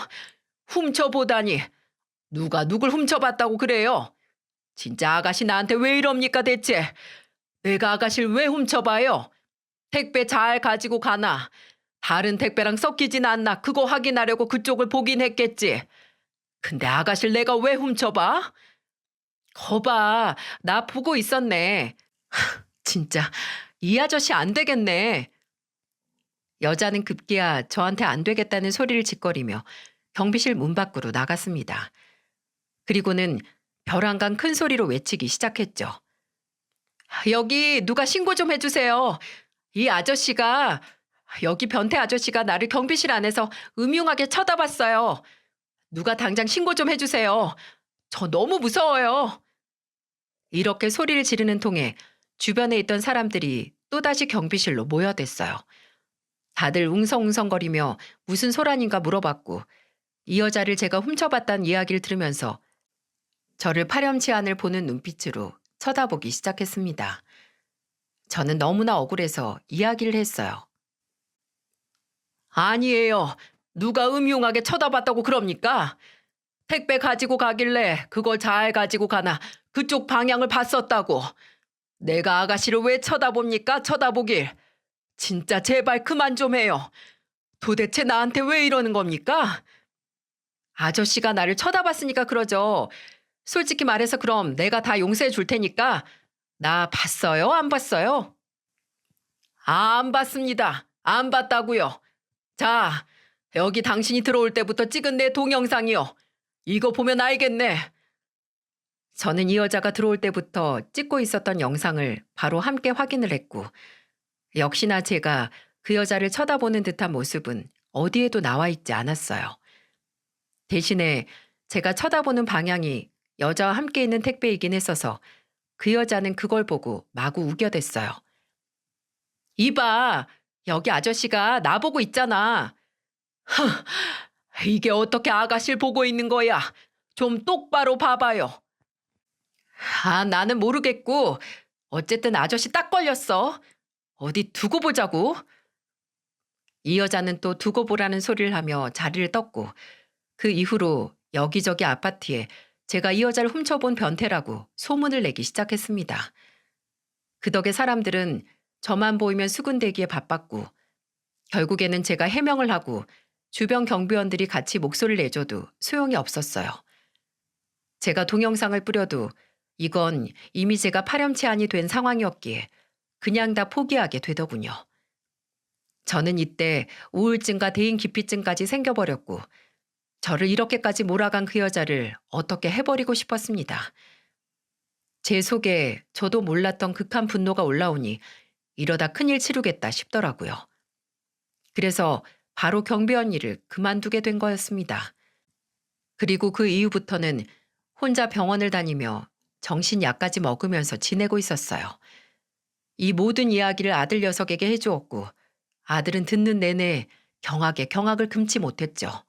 훔쳐보다니. 누가 누굴 훔쳐봤다고 그래요? 진짜 아가씨 나한테 왜 이럽니까 대체? 내가 아가씨를 왜 훔쳐봐요? 택배 잘 가지고 가나? 다른 택배랑 섞이진 않나? 그거 확인하려고 그쪽을 보긴 했겠지. 근데 아가씨를 내가 왜 훔쳐봐? 거봐, 나 보고 있었네. 진짜 이 아저씨 안 되겠네. 여자는 급기야 저한테 안 되겠다는 소리를 짓거리며 경비실 문 밖으로 나갔습니다. 그리고는 벼랑간 큰 소리로 외치기 시작했죠. 여기 누가 신고 좀 해주세요. 이 아저씨가, 여기 변태 아저씨가 나를 경비실 안에서 음흉하게 쳐다봤어요. 누가 당장 신고 좀 해주세요. 저 너무 무서워요. 이렇게 소리를 지르는 통에 주변에 있던 사람들이 또다시 경비실로 모여댔어요. 다들 웅성웅성거리며 무슨 소란인가 물어봤고 이 여자를 제가 훔쳐봤다는 이야기를 들으면서 저를 파렴치한을 보는 눈빛으로 쳐다보기 시작했습니다. 저는 너무나 억울해서 이야기를 했어요. 아니에요. 누가 음흉하게 쳐다봤다고 그럽니까? 택배 가지고 가길래 그걸 잘 가지고 가나 그쪽 방향을 봤었다고. 내가 아가씨를 왜 쳐다봅니까? 쳐다보길. 진짜 제발 그만 좀 해요. 도대체 나한테 왜 이러는 겁니까? 아저씨가 나를 쳐다봤으니까 그러죠. 솔직히 말해서 그럼 내가 다 용서해 줄 테니까 나 봤어요? 안 봤어요? 안 봤습니다. 안 봤다고요. 자, 여기 당신이 들어올 때부터 찍은 내 동영상이요. 이거 보면 알겠네. 저는 이 여자가 들어올 때부터 찍고 있었던 영상을 바로 함께 확인을 했고 역시나 제가 그 여자를 쳐다보는 듯한 모습은 어디에도 나와 있지 않았어요. 대신에 제가 쳐다보는 방향이 여자와 함께 있는 택배이긴 했어서 그 여자는 그걸 보고 마구 우겨댔어요. 이봐, 여기 아저씨가 나보고 있잖아. 이게 어떻게 아가씨를 보고 있는 거야? 좀 똑바로 봐봐요. 아, 나는 모르겠고 어쨌든 아저씨 딱 걸렸어. 어디 두고 보자고. 이 여자는 또 두고 보라는 소리를 하며 자리를 떴고 그 이후로 여기저기 아파트에 제가 이 여자를 훔쳐본 변태라고 소문을 내기 시작했습니다. 그 덕에 사람들은 저만 보이면 수군대기에 바빴고 결국에는 제가 해명을 하고 주변 경비원들이 같이 목소리를 내줘도 소용이 없었어요. 제가 동영상을 뿌려도 이건 이미 제가 파렴치한이 된 상황이었기에 그냥 다 포기하게 되더군요. 저는 이때 우울증과 대인기피증까지 생겨버렸고 저를 이렇게까지 몰아간 그 여자를 어떻게 해버리고 싶었습니다. 제 속에 저도 몰랐던 극한 분노가 올라오니 이러다 큰일 치르겠다 싶더라고요. 그래서 바로 경비원 일을 그만두게 된 거였습니다. 그리고 그 이후부터는 혼자 병원을 다니며 정신약까지 먹으면서 지내고 있었어요. 이 모든 이야기를 아들 녀석에게 해주었고 아들은 듣는 내내 경악에 경악을 금치 못했죠.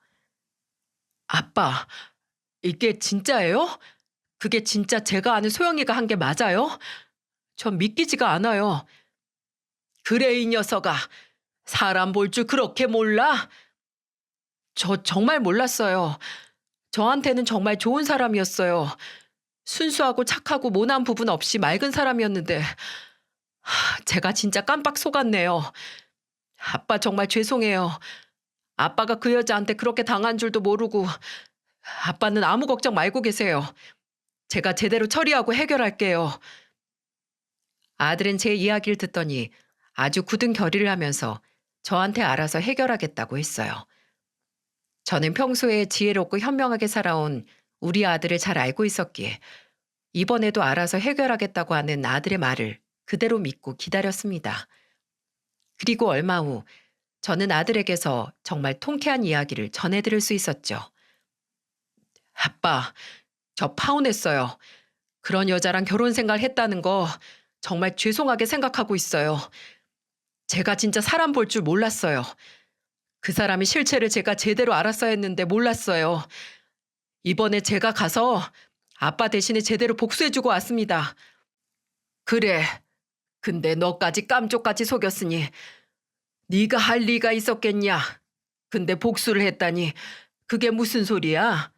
아빠, 이게 진짜예요? 그게 진짜 제가 아는 소영이가 한 게 맞아요? 전 믿기지가 않아요. 그래, 이 녀석아. 사람 볼 줄 그렇게 몰라? 저 정말 몰랐어요. 저한테는 정말 좋은 사람이었어요. 순수하고 착하고 모난 부분 없이 맑은 사람이었는데 제가 진짜 깜빡 속았네요. 아빠 정말 죄송해요. 아빠가 그 여자한테 그렇게 당한 줄도 모르고 아빠는 아무 걱정 말고 계세요. 제가 제대로 처리하고 해결할게요. 아들은 제 이야기를 듣더니 아주 굳은 결의를 하면서 저한테 알아서 해결하겠다고 했어요. 저는 평소에 지혜롭고 현명하게 살아온 우리 아들을 잘 알고 있었기에 이번에도 알아서 해결하겠다고 하는 아들의 말을 그대로 믿고 기다렸습니다. 그리고 얼마 후 저는 아들에게서 정말 통쾌한 이야기를 전해드릴 수 있었죠. 아빠, 저 파혼했어요. 그런 여자랑 결혼 생활 했다는 거 정말 죄송하게 생각하고 있어요. 제가 진짜 사람 볼 줄 몰랐어요. 그 사람의 실체를 제가 제대로 알았어야 했는데 몰랐어요. 이번에 제가 가서 아빠 대신에 제대로 복수해주고 왔습니다. 그래. 근데 너까지 깜쪽같이 속였으니 네가 할 리가 있었겠냐. 근데 복수를 했다니 그게 무슨 소리야?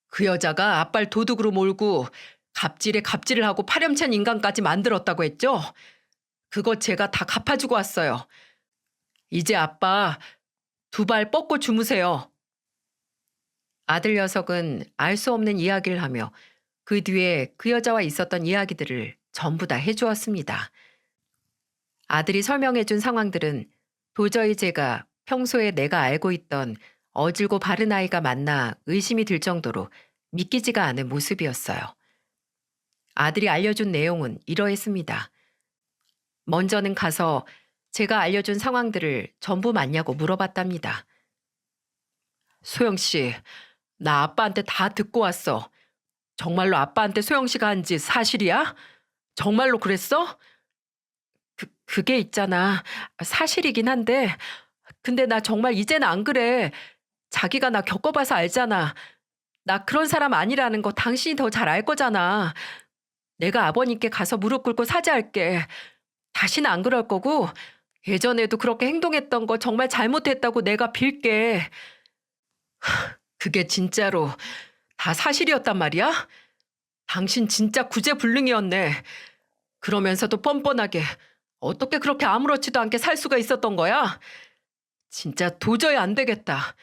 그 여자가 아빠를 도둑으로 몰고 갑질에 갑질을 하고 파렴치한 인간까지 만들었다고 했죠? 그거 제가 다 갚아주고 왔어요. 이제 아빠 두 발 뻗고 주무세요. 아들 녀석은 알 수 없는 이야기를 하며 그 뒤에 그 여자와 있었던 이야기들을 전부 다 해주었습니다. 아들이 설명해준 상황들은 도저히 제가 평소에 내가 알고 있던 어질고 바른 아이가 맞나 의심이 들 정도로 믿기지가 않은 모습이었어요. 아들이 알려준 내용은 이러했습니다. 먼저는 가서 제가 알려준 상황들을 전부 맞냐고 물어봤답니다. 소영 씨, 나 아빠한테 다 듣고 왔어. 정말로 아빠한테 소영 씨가 한 짓 사실이야? 정말로 그랬어? 그게 있잖아. 사실이긴 한데, 근데 나 정말 이제는 안 그래. 자기가 나 겪어봐서 알잖아. 나 그런 사람 아니라는 거 당신이 더 잘 알 거잖아. 내가 아버님께 가서 무릎 꿇고 사죄할게. 다시는 안 그럴 거고, 예전에도 그렇게 행동했던 거 정말 잘못했다고 내가 빌게. 그게 진짜로 다 사실이었단 말이야? 당신 진짜 구제불능이었네. 그러면서도 뻔뻔하게 어떻게 그렇게 아무렇지도 않게 살 수가 있었던 거야? 진짜 도저히 안 되겠다.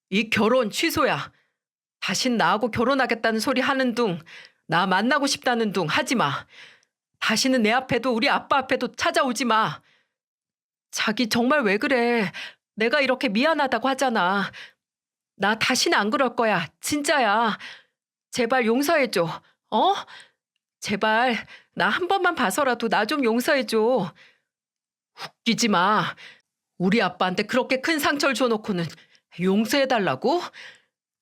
이 결혼 취소야. 다신 나하고 결혼하겠다는 소리 하는 둥, 나 만나고 싶다는 둥 하지 마. 다시는 내 앞에도 우리 아빠 앞에도 찾아오지 마. 자기 정말 왜 그래? 내가 이렇게 미안하다고 하잖아. 나 다시는 안 그럴 거야. 진짜야. 제발 용서해줘. 어? 제발 나 한 번만 봐서라도 나 좀 용서해줘. 웃기지 마. 우리 아빠한테 그렇게 큰 상처를 줘놓고는 용서해달라고?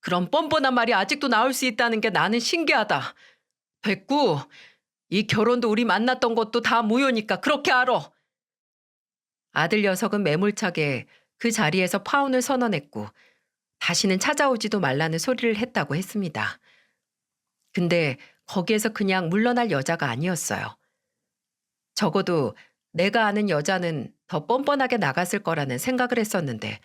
그런 뻔뻔한 말이 아직도 나올 수 있다는 게 나는 신기하다. 됐고, 이 결혼도 우리 만났던 것도 다 무효니까 그렇게 알아. 아들 녀석은 매몰차게 그 자리에서 파혼을 선언했고 다시는 찾아오지도 말라는 소리를 했다고 했습니다. 근데 거기에서 그냥 물러날 여자가 아니었어요. 적어도 내가 아는 여자는 더 뻔뻔하게 나갔을 거라는 생각을 했었는데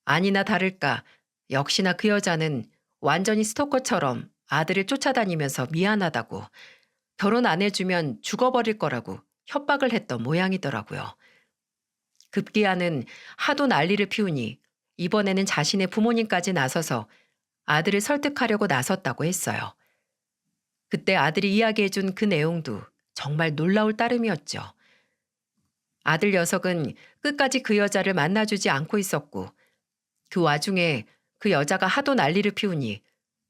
아니나 다를까 역시나 그 여자는 완전히 스토커처럼 아들을 쫓아다니면서 미안하다고 결혼 안 해주면 죽어버릴 거라고 협박을 했던 모양이더라고요. 급기야는 하도 난리를 피우니 이번에는 자신의 부모님까지 나서서 아들을 설득하려고 나섰다고 했어요. 그때 아들이 이야기해준 그 내용도 정말 놀라울 따름이었죠. 아들 녀석은 끝까지 그 여자를 만나주지 않고 있었고 그 와중에 그 여자가 하도 난리를 피우니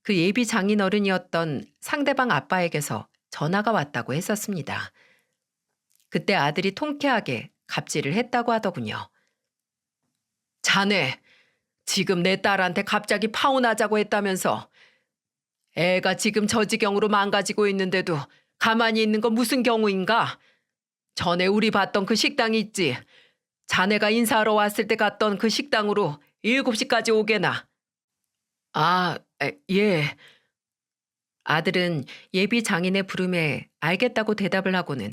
그 예비 장인어른이었던 상대방 아빠에게서 전화가 왔다고 했었습니다. 그때 아들이 통쾌하게 갑질을 했다고 하더군요. 자네, 지금 내 딸한테 갑자기 파혼하자고 했다면서 애가 지금 저 지경으로 망가지고 있는데도 가만히 있는 건 무슨 경우인가? 전에 우리 봤던 그 식당 있지? 자네가 인사하러 왔을 때 갔던 그 식당으로 7시까지 오게나. 예. 아들은 예비 장인의 부름에 알겠다고 대답을 하고는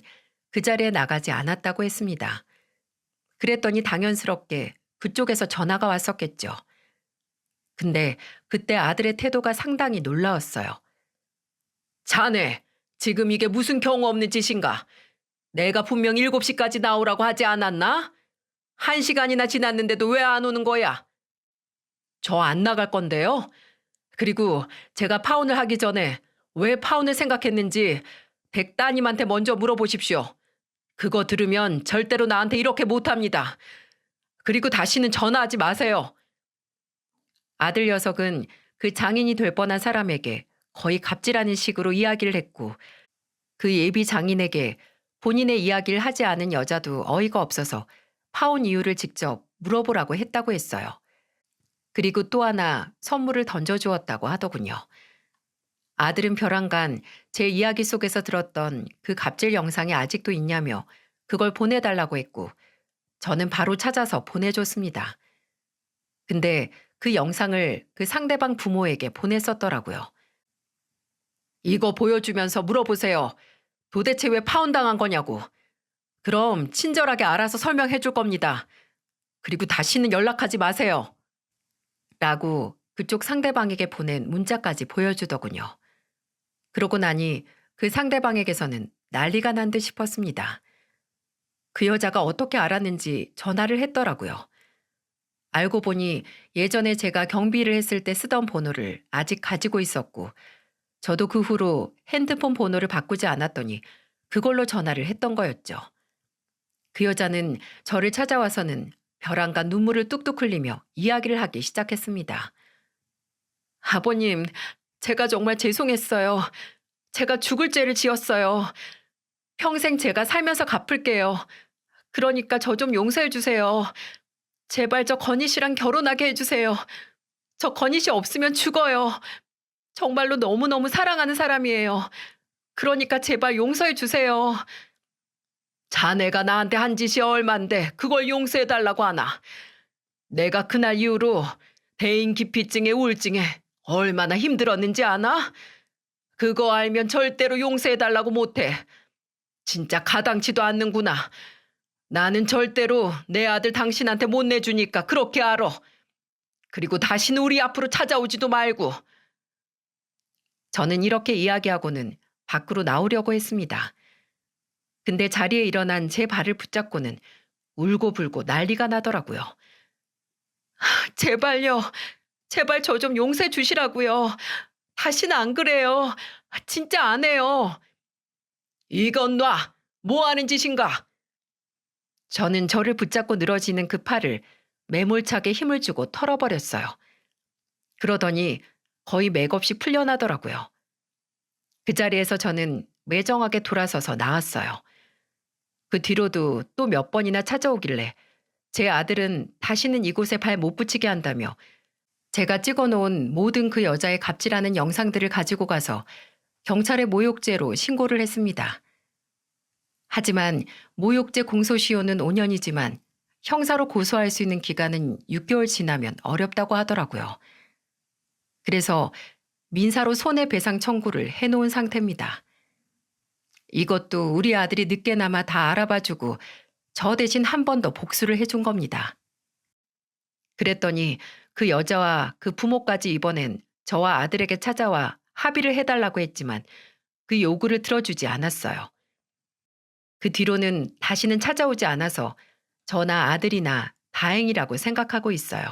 그 자리에 나가지 않았다고 했습니다. 그랬더니 당연스럽게 그쪽에서 전화가 왔었겠죠. 근데 그때 아들의 태도가 상당히 놀라웠어요. 자네, 지금 이게 무슨 경우 없는 짓인가? 내가 분명 7시까지 나오라고 하지 않았나? 1시간이나 지났는데도 왜 안 오는 거야? 저 안 나갈 건데요. 그리고 제가 파혼을 하기 전에 왜 파혼을 생각했는지 백 따님한테 먼저 물어보십시오. 그거 들으면 절대로 나한테 이렇게 못합니다. 그리고 다시는 전화하지 마세요. 아들 녀석은 그 장인이 될 뻔한 사람에게 거의 갑질하는 식으로 이야기를 했고 그 예비 장인에게 본인의 이야기를 하지 않은 여자도 어이가 없어서 파혼 이유를 직접 물어보라고 했다고 했어요. 그리고 또 하나 선물을 던져주었다고 하더군요. 아들은 벼랑간 제 이야기 속에서 들었던 그 갑질 영상이 아직도 있냐며 그걸 보내달라고 했고 저는 바로 찾아서 보내줬습니다. 근데 그 영상을 그 상대방 부모에게 보냈었더라고요. 이거 보여주면서 물어보세요. 도대체 왜 파혼당한 거냐고. 그럼 친절하게 알아서 설명해 줄 겁니다. 그리고 다시는 연락하지 마세요. 라고 그쪽 상대방에게 보낸 문자까지 보여주더군요. 그러고 나니 그 상대방에게서는 난리가 난 듯 싶었습니다. 그 여자가 어떻게 알았는지 전화를 했더라고요. 알고 보니 예전에 제가 경비를 했을 때 쓰던 번호를 아직 가지고 있었고 저도 그 후로 핸드폰 번호를 바꾸지 않았더니 그걸로 전화를 했던 거였죠. 그 여자는 저를 찾아와서는 벼랑간 눈물을 뚝뚝 흘리며 이야기를 하기 시작했습니다. 아버님, 제가 정말 죄송했어요. 제가 죽을 죄를 지었어요. 평생 제가 살면서 갚을게요. 그러니까 저 좀 용서해 주세요. 제발 저 건희 씨랑 결혼하게 해주세요. 저 건희 씨 없으면 죽어요. 정말로 너무너무 사랑하는 사람이에요. 그러니까 제발 용서해 주세요. 자네가 나한테 한 짓이 얼만데 그걸 용서해 달라고 하나. 내가 그날 이후로 대인기피증에 우울증에 얼마나 힘들었는지 아나? 그거 알면 절대로 용서해 달라고 못해. 진짜 가당치도 않는구나. 나는 절대로 내 아들 당신한테 못 내주니까 그렇게 알아. 그리고 다시는 우리 앞으로 찾아오지도 말고. 저는 이렇게 이야기하고는 밖으로 나오려고 했습니다. 근데 자리에 일어난 제 발을 붙잡고는 울고불고 난리가 나더라고요. 제발요. 제발 저 좀 용서해 주시라고요. 다시는 안 그래요. 진짜 안 해요. 이건 놔. 뭐 하는 짓인가? 저는 저를 붙잡고 늘어지는 그 팔을 매몰차게 힘을 주고 털어버렸어요. 그러더니 거의 맥없이 풀려나더라고요. 그 자리에서 저는 매정하게 돌아서서 나왔어요. 그 뒤로도 또 몇 번이나 찾아오길래 제 아들은 다시는 이곳에 발 못 붙이게 한다며 제가 찍어놓은 모든 그 여자의 갑질하는 영상들을 가지고 가서 경찰에 모욕죄로 신고를 했습니다. 하지만 모욕죄 공소시효는 5년이지만 형사로 고소할 수 있는 기간은 6개월 지나면 어렵다고 하더라고요. 그래서 민사로 손해배상 청구를 해놓은 상태입니다. 이것도 우리 아들이 늦게나마 다 알아봐주고 저 대신 한 번 더 복수를 해준 겁니다. 그랬더니 그 여자와 그 부모까지 이번엔 저와 아들에게 찾아와 합의를 해달라고 했지만 그 요구를 들어주지 않았어요. 그 뒤로는 다시는 찾아오지 않아서 저나 아들이나 다행이라고 생각하고 있어요.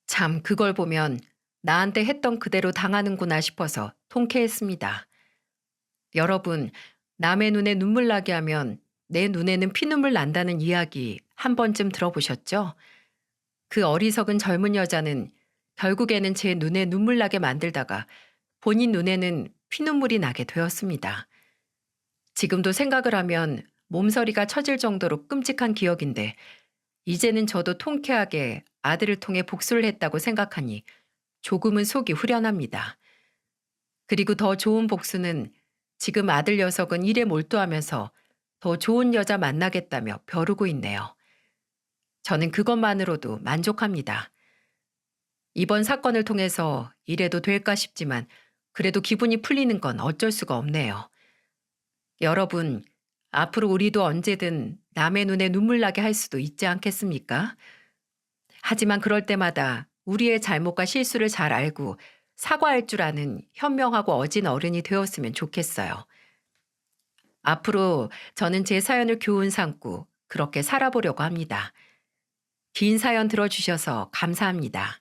참 그걸 보면 나한테 했던 그대로 당하는구나 싶어서 통쾌했습니다. 여러분, 남의 눈에 눈물 나게 하면 내 눈에는 피눈물 난다는 이야기 한 번쯤 들어보셨죠? 그 어리석은 젊은 여자는 결국에는 제 눈에 눈물 나게 만들다가 본인 눈에는 피눈물이 나게 되었습니다. 지금도 생각을 하면 몸서리가 쳐질 정도로 끔찍한 기억인데 이제는 저도 통쾌하게 아들을 통해 복수를 했다고 생각하니 조금은 속이 후련합니다. 그리고 더 좋은 복수는 지금 아들 녀석은 일에 몰두하면서 더 좋은 여자 만나겠다며 벼르고 있네요. 저는 그것만으로도 만족합니다. 이번 사건을 통해서 이래도 될까 싶지만 그래도 기분이 풀리는 건 어쩔 수가 없네요. 여러분, 앞으로 우리도 언제든 남의 눈에 눈물 나게 할 수도 있지 않겠습니까? 하지만 그럴 때마다 우리의 잘못과 실수를 잘 알고 사과할 줄 아는 현명하고 어진 어른이 되었으면 좋겠어요. 앞으로 저는 제 사연을 교훈 삼고 그렇게 살아보려고 합니다. 긴 사연 들어주셔서 감사합니다.